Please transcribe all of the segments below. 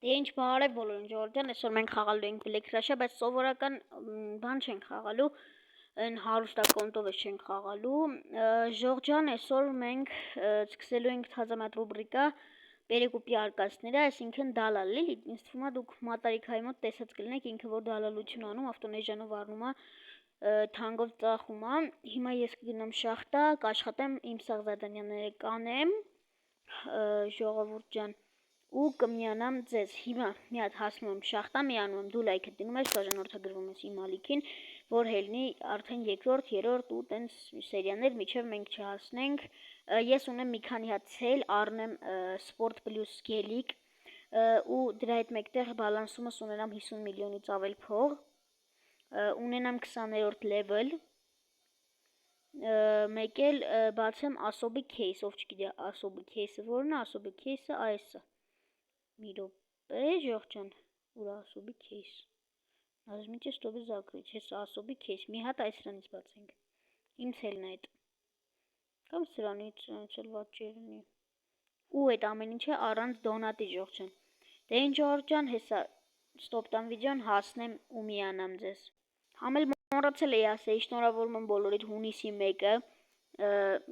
Դե ինչ բարև բոլորին Ժորժան, այսօր մենք խաղալու ենք Black Rush-ը, բայց սովորական բան չենք խաղալու, այն հարուստակոնտով չենք խաղալու։ Ժորժան, այսօր մենք սկսելու ենք թազամատ ռուբրիկա Պերեկուպի արկածները, այսինքն դալալ, էլի, ինձ թվում է դուք մատարիքայի մոտ տեսած կլինեք, ինքը որ դալալություն անում, ավտոնեժանով առնում է, թանգով ծախում է։ Հիմա ես կգնամ շախտա, կաշխատեմ իմ Սաղզադանյանները կանեմ, ժողովուրդ ջան, ու կմիանամ ձեզ։ Հիմա մի հատ հասնում եմ շախտա, միանում եմ, դու լայքը դնում ես, բաժանորդագրվում ես իմ ալիքին, որ հելնի արդեն երկրորդ, երրորդ ու տենց սերիաներ միջև մենք չհասնենք։ Ես ունեմ մի քանի հատ ցել, առնեմ Sport Plus գելիկ ու դրա հետ մեկտեղ բալանսումս ունենամ 50 միլիոնից ավել փող, ունենամ 20-րդ level, մեկ էլ բացեմ ասոբի case, ով չգիտի ասոբի case-ը որն է, ասոբի case-ը այսը։ Մի րոպե, Ժողջան, ուր ասոբի case։ Նажмите, чтобы закрыть. Հեսա ասոբի case։ Մի հատ այսրանից բացենք։ Իմ ցելն է այդ։ Կամ սրանից էլ ված չերնի։ Ու այդ ամեն ինչը առանց դոնատի Ժողջան։ Դե ինչ Ժողջան, հեսա ստոպ տամ վիդեոն հասնեմ ու միանամ ձեզ։ Համել մոռացել էի ասեի, շնորհավորում եմ բոլորիդ հունիսի 1-ը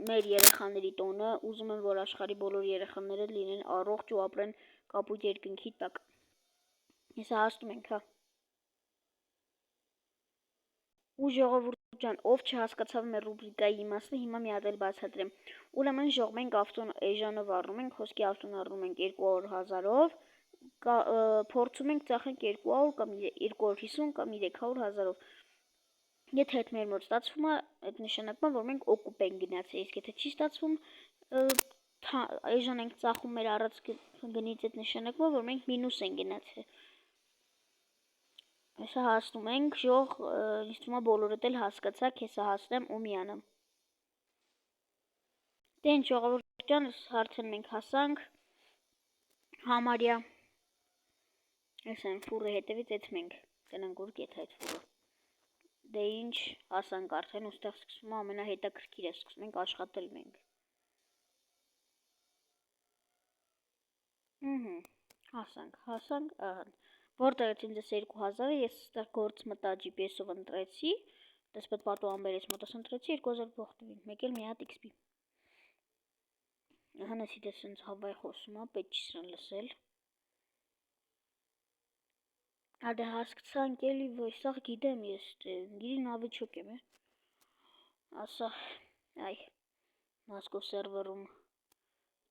մեր երեխաների տոնը, ուզում եմ որ աշխարհի բոլոր երեխաները լինեն առողջ ու ապրեն կապույտ երկնքի տակ։ Հեսա հասնում ենք, հա։ Ու ժողովուրդ ջան, ով չհասկացավ մեր ռուբրիկայի իմաստը, հիմա մի հատ էլ բացատրեմ։ Ուրեմն ժող մենք ավտոն էժանով առնում ենք, խոսքի ավտոն առնում ենք 200,000-ով, փորձում ենք ծախենք 200 կամ 250 կամ 300,000-ով։ Եթե այդ մեր մոտ ստացվում է, այդ նշանակում է, որ մենք օկուպ ենք գնացել, իսկ եթե չի ստացվում, էժան ենք ծախում մեր առած գնից, այդ նշանակում է, որ մենք մինուս ենք գնացել։ Հեսա հասնում ենք, ժող, ինձ թվում է բոլորդ էլ հասկացաք, հեսա հասնեմ ու միանամ։ Դե ինչ ժողովուրդ ջան, արդեն մենք հասանք, համարյա, ես են ֆուրը հետևից էդ մենք, տնանք ուր կետ այդ ֆուրը։ Դե ինչ հասանք արդեն, ուստեղ սկսում է ամենահետաքրքիրը, սկսում ենք աշխատել մենք։ Հասանք, որտեղից ինձ 2000-ը, ես ստեղ գործ մտա GPS-ով ընտրեցի, դեսպետ պատու ամբերից մոտս ընտրեցի, 2000 փող տվին, մեկ էլ մի հատ XP։ Հանեսի դե սենց հավայ խոսում է, պետք չի սրան լսել։ Ադե հասկացանք էլի, որ սաղ գիտեմ ես, գիրի նավիչոկ եմ, ասա, այ, Մոսկով սերվերում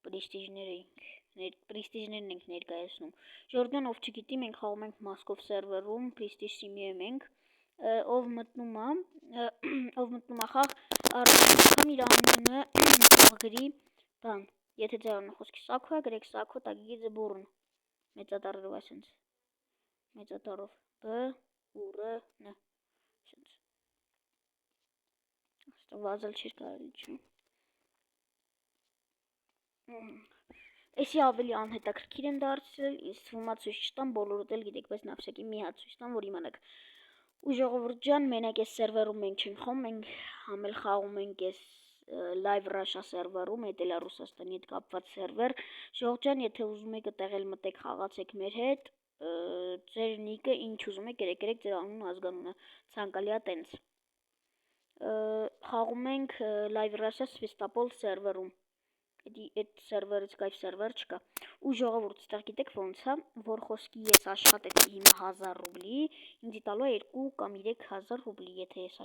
պրիստիժներն ենք ներկայացնում։ Ժորդան, ով չգիտի, մենք խաղում ենք Մոսկով սերվերում, պրիստիժ սիմիում ենք, ով մտնում է խաղ, առնամ իր անունը խաղ գրի, բան, եթե ձայանը խոսքի սակո է, գրեք սակո, տագիգի ձբուրն, մեծատարրով ասենց, մեծատարով, բ, ուր, ն, ասենց, աստա վազել չիր կարելի չում, էսի ավելի անհետաքրքիր են դարձել, ինձ թվում է ցույց չտամ, բոլորդ էլ գիտեք, բայց նավսակի մի հատ ցույց տամ, որ իմանաք։ Ու ժողովուրդ ջան, մենակ այս սերվերում մենք չենք խաղում, մենք համել խաղում ենք այս Live Russia սերվերում, այդ էլ է Ռուսաստանի հետ կապված սերվեր։ Ժողովուրդ ջան, եթե ուզում եք այդտեղ էլ մտեք խաղացեք մեր հետ, ձեր նիկը ինչ ուզում եք, գրեք ձեր անուն ազգանունը, ցանկալի է տենց։ Խաղում ենք Live Russia Svistopol սերվերում։ Այդ սերվերից կայֆ սերվեր չկա։ Ու ժողովուրդ, ստեղ գիտեք ոնց է, որ խոսքի ես աշխատեցի հիմա 1000 ռուբլի, ինձ տալու է 2 կամ 3000 ռուբլի, եթե ես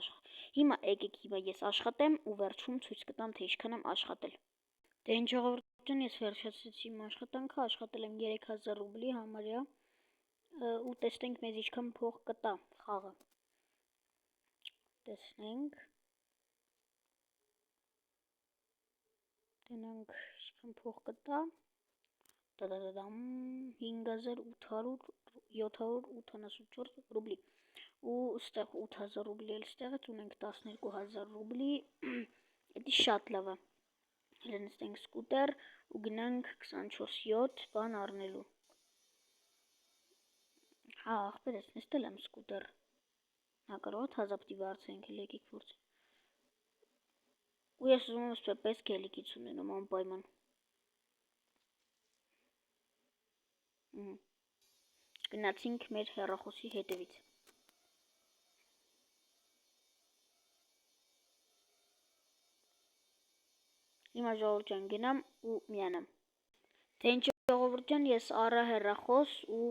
հիմա եկեք հիմա ես աշխատեմ ու վերջում ցույց կտամ, թե ինչքան եմ աշխատել։ Դե ինչ ժողովուրդ ջան, ես վերջացրեցի իմ աշխատանքը, աշխատել եմ 3000 ռուբլի համարյա, ու տեսնենք մեզ ինչքան փող կտա խաղը։ Տեսնենք։ Դենանք ինչքան փող կտա, 5884 ռուբլի, ու ստեղ 8000 ռուբլի էլ ստեղից ունենք 12000 ռուբլի, էդի շատ լավ է, հելեն ստենք սկուտեր ու գնանք 24-7 բան առնելու, հա աղբեր ես նստել եմ սկուտեր, հա կարող է թազապտի վարձենք էլ եկիք որց, ու ես ուզում եմ պես գելիկից ունենում անպայման, Գնացինք մեր հեռախոսի հետևից։ Հիմա ժողովուրդ ջան գնամ ու միանամ։ Թե ինչ ժողովուրդ ջան, ես առա հեռախոս ու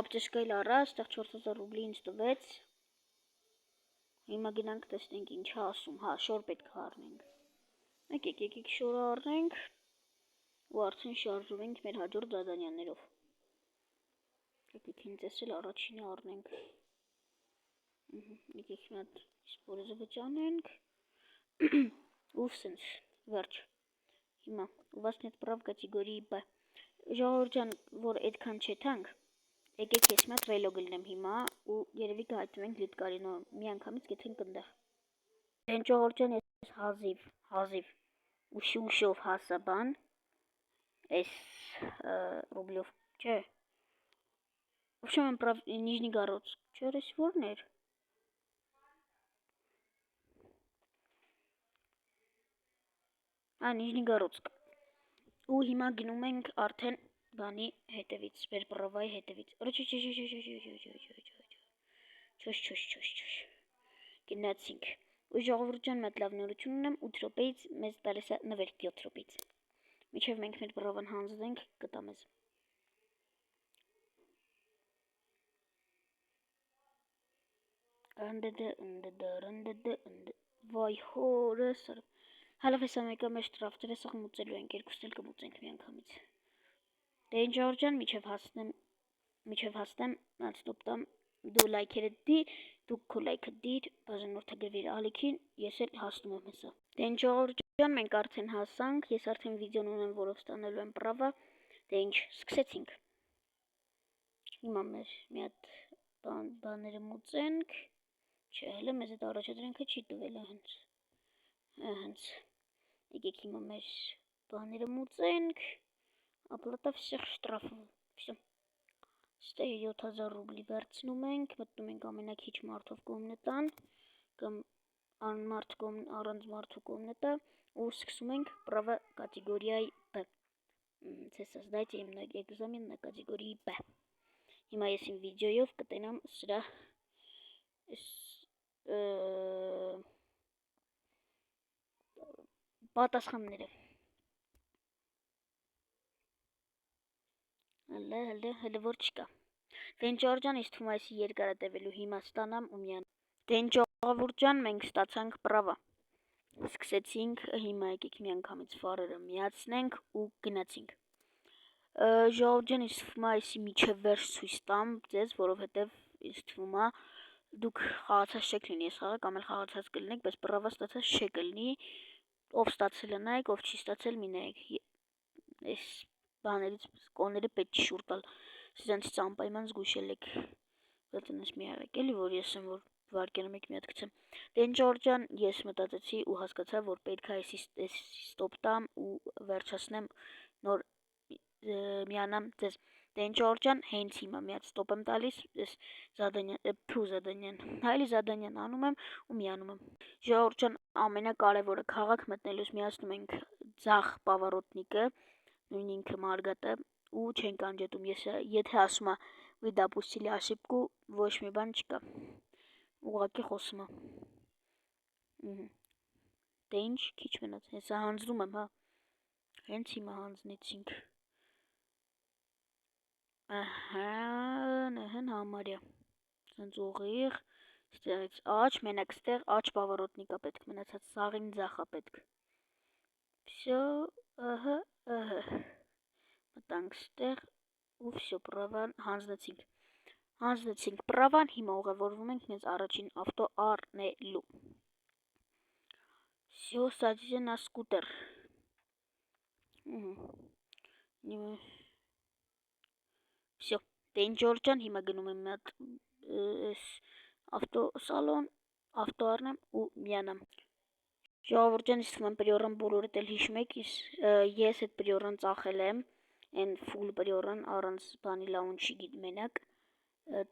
ապճշկել առա, այստեղ 4000 ռուբլի ինձ տվեց։ Հիմա գնանք տեսնենք ինչ է ասում։ Հա, շոր պետք է առնենք։ Եկեք շորը առնենք ու արդեն շարժում ենք մեր հաջորդ զադանյաներով։ Եկեք ինձ էլ առաջինը առնենք։ Եկեք մի հատ սպորեզը վճանենք ու սենց վերջ։ Հիմա у вас нет прав կատեգորիի B։ Ժողովուրդ ջան, որ այդքան չեթանք, եկեք ես մի հատ ռելո գլնեմ հիմա ու երևի կհայտնվենք լիտկարինո մի անգամից գեցենք ընդեղ։ Դեն ժողովուրդ ջան, ես հազիվ ուշով հասա բան այս ռուբլով, չէ։ В общем, Նիժնիգարոդսկ, չէ, էս որն էր։ Նիժնիգարոդսկ։ Ու հիմա գնում ենք արդեն բանի հետևից, մեր պրովայի հետևից։ Գնացինք։ Ու ժողովուրդ ջան, մեծ լավ նորություն ունեմ, 8 րոպեից մեզ տալիս է նվեր 7 րոպեից։ Մինչև մենք մեր պրովան հանձնենք, կտա մեզ։ Վայ հորս։ Հալավ հեսա մեկը մեր շտրաֆները սաղ մուծելու ենք, երկուսն էլ կմուծենք մի անգամից։ Դե ինչ ժողովուրդ ջան, մինչև հասնեմ, ստոպ տամ, դու լայքերը դի, դու քո լայքը դիր, բաժանորդագրվիր ալիքին, ես էլ հասնում եմ հեսա։ Դե ինչ ժողովուրդ ջան, մենք արդեն հասանք, ես արդեն վիդեոն ունեմ, որով ստանելու եմ պրավա, դե ինչ, սկսեցինք։ Հիմա մեր մի հատ բաները մուծենք, չէ, հələ մեզ այդ առաջադրանքը չի տվել հենց։ Եկեք հիմա մեր բաները մուծենք, ապլատա всех штрафов, всё։ Ստե 7000 ռուբլի վերցնում ենք, մտնում ենք ամենակիչ մարդով կոմնետան, կամ անմարդ առանց մարդու կոմնետա ու սկսում ենք право կատեգորիայի B։ Создайте именно экзамен на категории B։ Հիմա ես իմ վիդեոյով կտենամ սրա պատասխանները։ Հələ որ չկա։ Դե ինչ ժողովուրդ ջան, ինձ թվում է այսի երկար է տևելու, հիմա ստանամ ու միանամ։ Դե ինչ ժողովուրդ ջան, մենք ստացանք պրավա։ Սկսեցինք, հիմա եկեք մի անգամից ֆարերը միացնենք ու գնացինք։ Ժողովուրդ ջան, ինձ թվում է այսի միջև վերջ ցույց տամ ձեզ, որովհետև ինձ թվում է դուք խաղացած չեք լինի այս խաղը, կամ էլ խաղացած կլինեք, բայց պրավա ստացած չեք լինի, ով ստացել է նայեք, ով չի ստացել մի նայեք։ Այս բաներից կոները պետք չի շուր տալ, սրանցից անպայման զգուշել եք, բայց այնպես մի արեք էլի, որ ես եմ, որ վարկյանը մեկ մի հատ գցեմ։ Դե ինչ ժողովուրդ ջան, ես մտածեցի ու հասկացա, որ պետք է այսի ստոպ տամ ու վերջացնեմ, նոր միանամ ձեզ։ Դե ինչ ժողովուրդ ջան, հենց հիմա մի հատ ստոպ եմ տալիս, ես զադանյան անում եմ ու միանում եմ։ Ժողովուրդ ջան, ամենակարևորը քաղաք մտնելուց միացնում ենք ձախ պավարոտնիկը, նույն ինքը մարգատը ու չենք անջատում։ Ես եթե ասում է «Вы допустили ошибку», ոչ մի բան չկա։ Ուղղակի խոսում է։ Դե ինչ, քիչ մնաց, հեսա հանձնում եմ, հա։ Հենց հիմա հանձնեցինք։ Համարյա։ Սենց ուղիղ, ստեղից աջ, մենակ ստեղ աջ պավարոտնիկա պետք, մնացած սաղին ձախա պետք։ Всё, մտանք ստեղ ու всё, պրավան հանձնեցինք պրավան, հիմա ուղևորվում ենք մեզ առաջին ավտո առնելու։ Всё, садите на скутер։ Всё, դե ինչ ժողովուրդ ջան, հիմա գնում եմ մի հատ ավտոսալոն, ավտո առնեմ ու միանամ։ Ժողովուրդ ջան, ինձ թվում է պրիորան բոլորդ էլ հիշում եք, ես այդ պրիորան ծախել եմ, այն ֆուլ պրիորան առանց բանի լաունչի մենակ,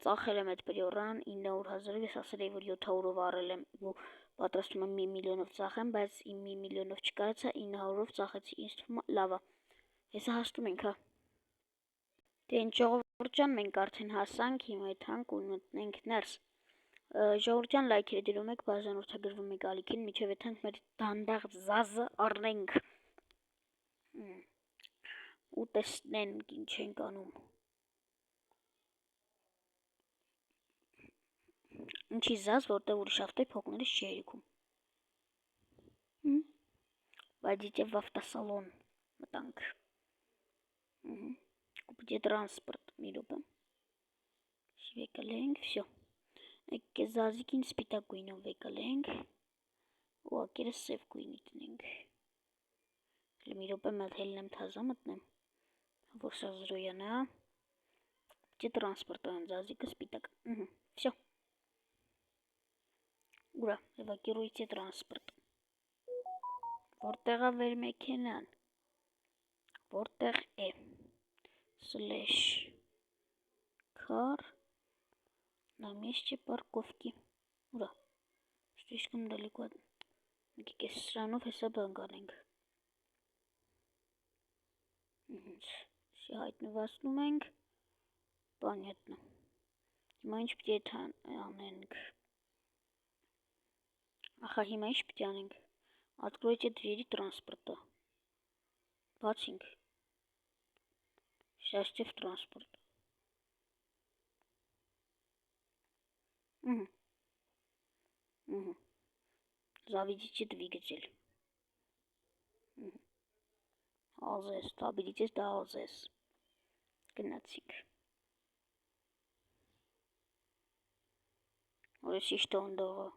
ծախել եմ այդ պրիորան 900,000, ես ասել էի, որ 700-ով առել եմ ու պատրաստում եմ 1 միլիոնով ծախեմ, բայց իմ 1 միլիոնով չկարեցա, 900-ով ծախեցի, ինձ թվում է լավ է։ Հեսա հաշտում ենք, հա։ Դե ինչ ժողովուրդ Ժողովուրդ մենք արդեն հասանք, հիմա եթանք ու մտնենք ներս։ Ժողովուրդ լայքերը դրում եք, բաժանորդագրվում եք ալիքին, միջև եթանք մեր դանդաղ զազը առնենք ու տեսնենք ինչ ենք անում։ Ինչի զազ, որտեղ ուրիշ ավտոփողներից չի երիքում։ Водите в автосалон մտանք։ Купите транспорт, միրոպը։ Վեկալենք, всё։ Եկե զազիկին սպիտակ գույնով վեկալենք։ Ու ակերը սև գույնի տնենք։ Միրոպը մետ հելնեմ թազա մտնեմ։ Որ սա զրոյանա։ Կուպիте транспорт, զազիկը սպիտակ։ Всё։ Ուրա, эвакуируйте транспорт։ Որտեղ է վեր մեքենան։ Որտեղ է։ /car на месте парковки։ Ура, слишком далеко. Եկեք սրանով հեսա բան կանենք։ Հայտնվացնում ենք։ Понятно։ Հիմա ինչ պիտի անենք։ Ախա հիմա ինչ պիտի անենք։ Откройте двери транспорта. Բացինք։ Счастье в транспорт. Заведите двигатель. Ալզես, стабилитես դա ալզես։ Գնացինք։ Որս իշտ ոնդողը։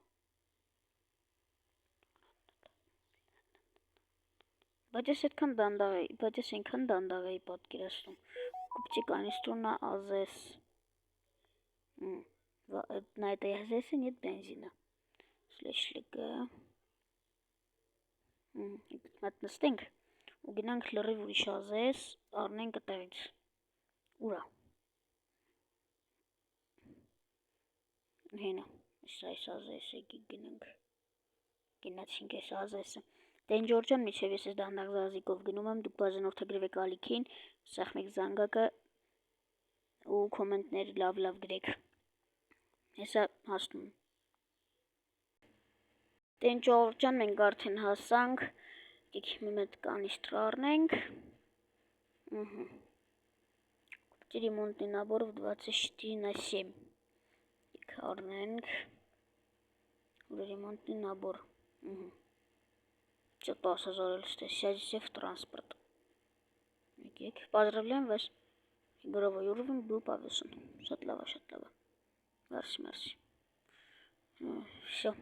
Բայց ես այնքան դանդաղ էի պատկերացնում։ Купите канистру на АЗС. На этой АЗС нет бензина. Слышали-ка. Մտնստենք ու գնանք լրիվ ուրիշ ԱԶՍ, առնենք այդտեղից։ Ուրա։ Հենա, այս ԱԶՍ-ը գնանք։ Գնացինք այս ԱԶՍ-ը։ Դե ինչ Ջորջան, միջև ես ես դանդաղ զազիկով գնում եմ, դուք բաժանորդագրվեք ալիքին, սեղմեք զանգակը ու կոմենտներ լավ գրեք։ Հեսա հասնում։ Դե ինչ Ջորջան, մենք արդեն հասանք, եք մի մետ կանիստրը առնենք։ Ремонтный набор в 24/7. Եք առնենք։ Ремонтный набор. Что 10,000 сядете в транспорт. Поздравляем вас. Игровой уровень был повышен. Шатлава. Мерси. Всё.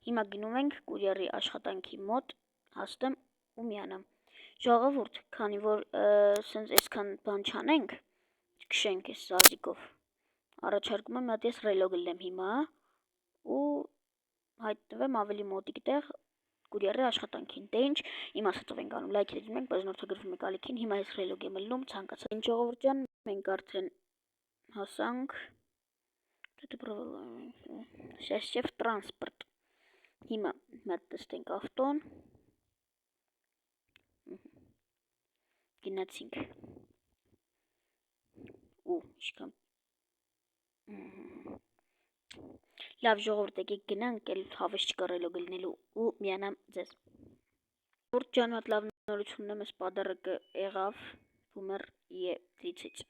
Հիմա գնում ենք կուրյերի աշխատանքի մոտ, հաստեմ ու միանամ։ Ժողովուրդ, քանի որ սենց այսքան բան չանենք, քշենք այս զազիկով։ Առաջարկում եմ մատ ես ռելո գլնեմ հիմա ու հայտնվեմ ավելի մոտիկ տեղ կուրյերի աշխատանքին։ Դե ինչ, իմ ասածով ենք անում, լայքերը դնում ենք, բաժանորդագրվում եք ալիքին, հիմա ես ռելոգ եմ ելնում, ցանկացած։ Ինչ ժողովուրդ ջան, մենք արդեն հասանք։ Счастье в транспорт։ Հիմա մտնենք ավտոն։ Գնացինք։ Ու իշքան։ Լավ ժողովուրդ, եկեք գնանք, էլ հավես չկա ռելոգ լնելու ու միանամ ձեզ։ Ժողովուրդ ջան, մատ լավ նորություն եմ, ես պադարակը եղավ Boomer E30։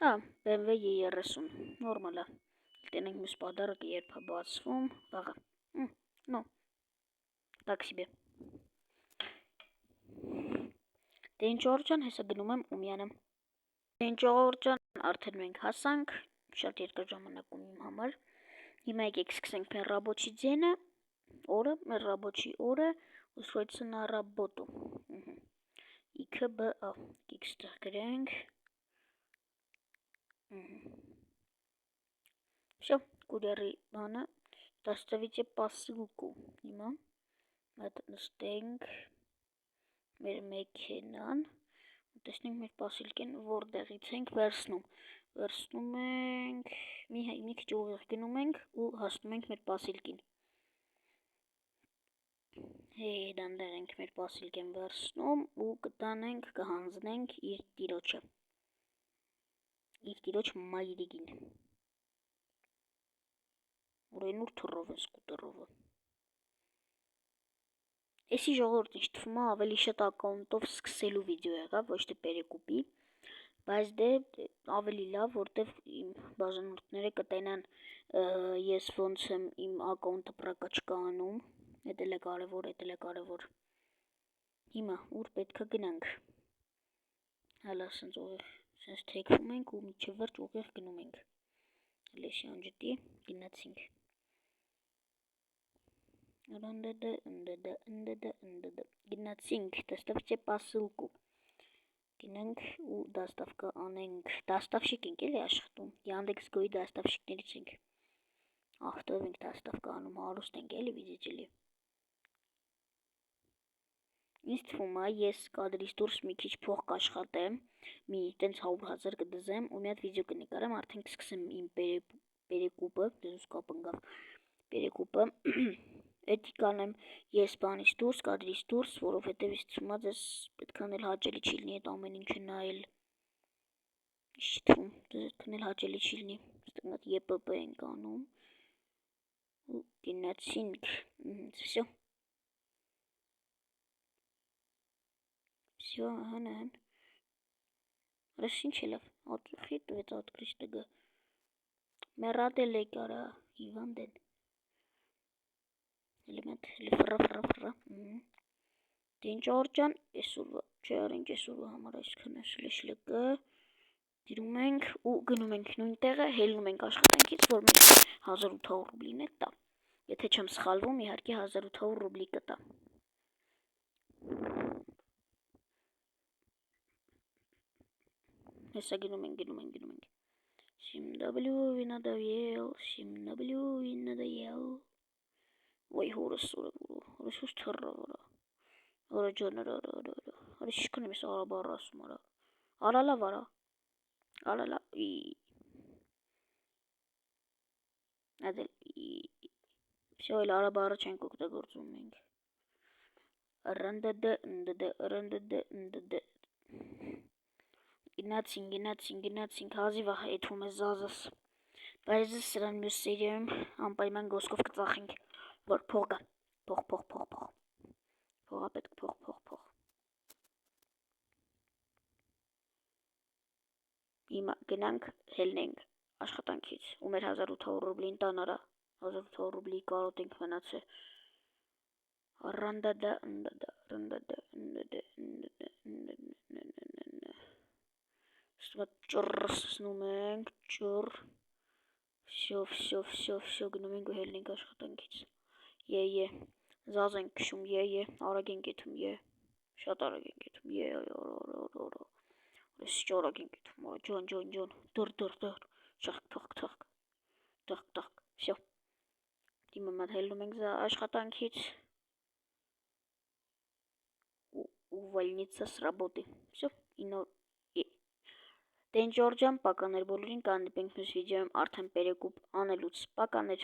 Հա, BMW E30, նորմալ է։ Տենենք մյուս պադարակը երբ է բացվում, վաղը։ No, так себе։ Դե ինչ ժողովուրդ ջան, հեսա գնում եմ ու միանամ։ Դե ինչ ժողովուրդ ջան, արդեն մենք հասանք, շատ երկար ժամանակ ունի իմ համար։ Հիմա եկեք սկսենք մեր ռաբոչի ձենը, մեր ռաբոչի օրը, устроиться на работу։ ԻՔԲԱ, եկեք ստեղ գրենք։ Всё, կուրյերի բանը, доставите посылку։ Հիմա մտնստենք մեր մեքենան, տեսնենք մեր посылքեն որտեղից ենք վերցնում։ Վերցնում ենք, մի քիչ ուղիղ գնում ենք ու հասնում ենք մեր посылքին։ Դանդաղ ենք մեր посылքեն վերցնում ու կտանենք, կհանձնենք իր տիրոջը։ իր տիրոջ մայրիկին։ Ուրենուր թռով են սկուտերովը։ Էսի ժողովուրդ ինչ թվում է ավելի շատ ակաունտով սկսելու վիդեո եղավ, ոչ թե Perekup-ի, բայց դե ավելի լավ, որտեվ իմ բաժանորդները կտենան ես ոնց եմ իմ ակաունտը պրակաչկա անում, էդ էլ է կարևոր։ Հիմա ուր պետք է գնանք։ Հələ ասենց ուղիղ, սենց թեքվում ենք ու միջև վերջ ուղիղ գնում ենք։ Լեսի անջտի գնացինք։ Գնացինք, доставьте посылку։ Գնանք ու դաստավկա անենք։ Դաստավշիկ ենք էլի աշխատում։ Yandex Go-ի դաստավշիկներից ենք։ Ախտով ենք դաստավկա անում, հարուստ ենք էլի վիդեոջելի։ Ինձ թվում է, ես կադրից դուրս մի քիչ փող կաշխատեմ, մի տենց 100,000 կդզեմ ու մի հատ վիդեո կնկարեմ, արդեն կսկսեմ իմ Perekup-ը, դեզուս կապ ընկավ, Perekup-ը, էդի կանեմ ես բանից դուրս, կադրից դուրս, որովհետև ինձ թվում է ձեզ պետքան էլ հաճելի չի լինի այդ ամեն ինչը նայել։ Ինչ թվում, ձեզ այդքան էլ հաճելի չի լինի, ստգնատ YPP ենք անում, ու գնացինք, всё։ Всё, ահան։ Ռեշինչ էլավ, ответ открыть տգը։ Մեռադել է կարա, հիվանդեն։ Էլեմենտ, ֆրա։ Դենջորջան, այսօրվա, չէ արենք այսօրվա համար այսքան է շլեկը։ Դիրում ենք ու գնում ենք նույն տեղը, հելնում ենք աշխատանքից, որ մենք 1800 ռուբլին է տա։ Եթե չեմ սխալվում, իհարկե 1800 ռուբլի կտա։ Հեսա գնում ենք։ Simw надоел։ Ոյ հորս թռը վրա։ Արա ջաներ, արա։ Արա շիշքան եմ ես արաբար ասում արա։ Արալա վարա։ Արալա ի։ Adel всё էլ արաբարը չենք օգտագործում մենք։ Ռնդդ։ Գնացինք, հազիվ է եթում է զազս։ Բայց սրան մյուս սերիայում անպայման գոսկով կծախենք, որ փող գա, փող։ Փողա պետք փող։ Հիմա գնանք հելնենք աշխատանքից, ու մեր 1800 ռուբլին տան արա, 1800 ռուբլի կարոտ ենք մնացել։ Ռնդդ։ Ճռսնում ենք, ճռ։ Всё, գնում ենք ու հելնենք աշխատանքից։ Է, զազ ենք քշում, արագ ենք եթում, շատ արագ ենք եթում, արա։ Ես արագ ենք եթում, արա, ջան, դր, թխկ, всё։ Դիմը մատ հելնում ենք աշխատանքից։ Увольниться с работы։ Всё, Դեն Ջորջան, պականեր բոլորին կհանդիպենք մյուս վիդեոյում արդեն Perekup անելուց, պականեր։